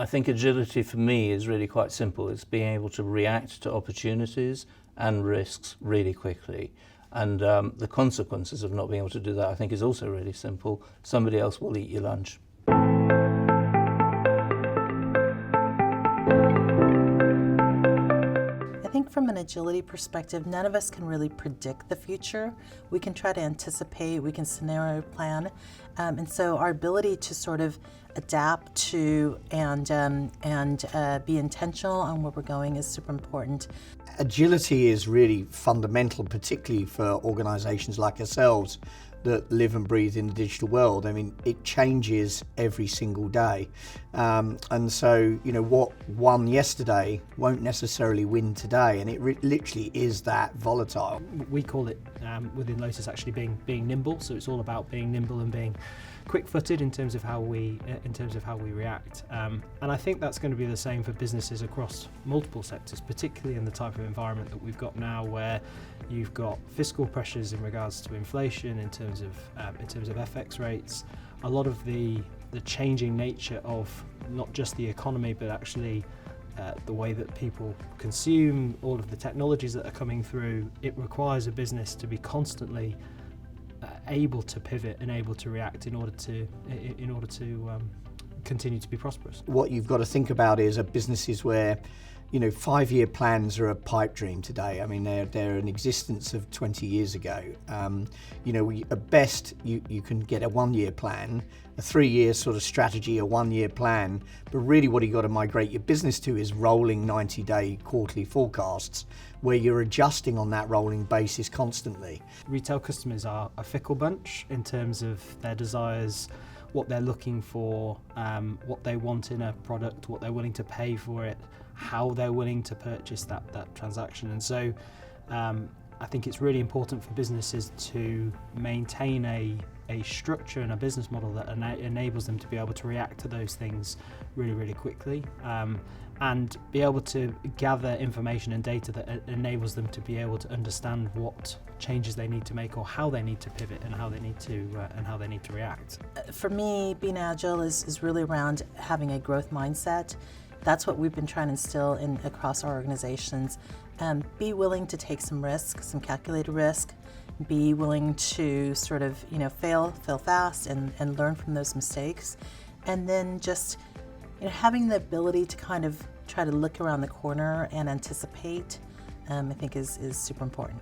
I think agility for me is really quite simple. It's being able to react to opportunities and risks really quickly. And the consequences of not being able to do that, I think, is also really simple. Somebody else will eat your lunch. I think from an agility perspective, none of us can really predict the future. We can try to anticipate, we can scenario plan. And so our ability to sort of adapt to and be intentional on where we're going is super important. Agility is really fundamental, particularly for organisations like ourselves that live and breathe in the digital world. I mean, it changes every single day. And so, you know, what won yesterday won't necessarily win today, and it literally is that volatile. We call it within Lotus actually being nimble. So it's all about being nimble and being quick-footed in terms of how we react. And I think that's going to be the same for businesses across multiple sectors, particularly in the type of environment that we've got now, where you've got fiscal pressures in regards to inflation, in terms of FX rates, a lot of the changing nature of not just the economy, but actually the way that people consume, all of the technologies that are coming through. It requires a business to be constantly able to pivot and able to react in order to continue to be prosperous. What you've got to think about is businesses where, you know, 5-year plans are a pipe dream today. I mean, they're an existence of 20 years ago. You know, at best, you can get a 1-year plan, a 3-year sort of strategy, a 1-year plan, but really what you've got to migrate your business to is rolling 90-day quarterly forecasts, where you're adjusting on that rolling basis constantly. Retail customers are a fickle bunch in terms of their desires, what they're looking for, what they want in a product, what they're willing to pay for it, how they're willing to purchase that transaction. And so I think it's really important for businesses to maintain a structure and a business model that enables them to be able to react to those things really, really quickly, and be able to gather information and data that enables them to be able to understand what changes they need to make, or how they need to pivot, and how they need to react. For me, being agile is really around having a growth mindset. That's what we've been trying to instill across our organizations. Be willing to take some risk, some calculated risk. Be willing to sort of, you know, fail fast and learn from those mistakes. And then just, you know, having the ability to kind of try to look around the corner and anticipate, I think is super important.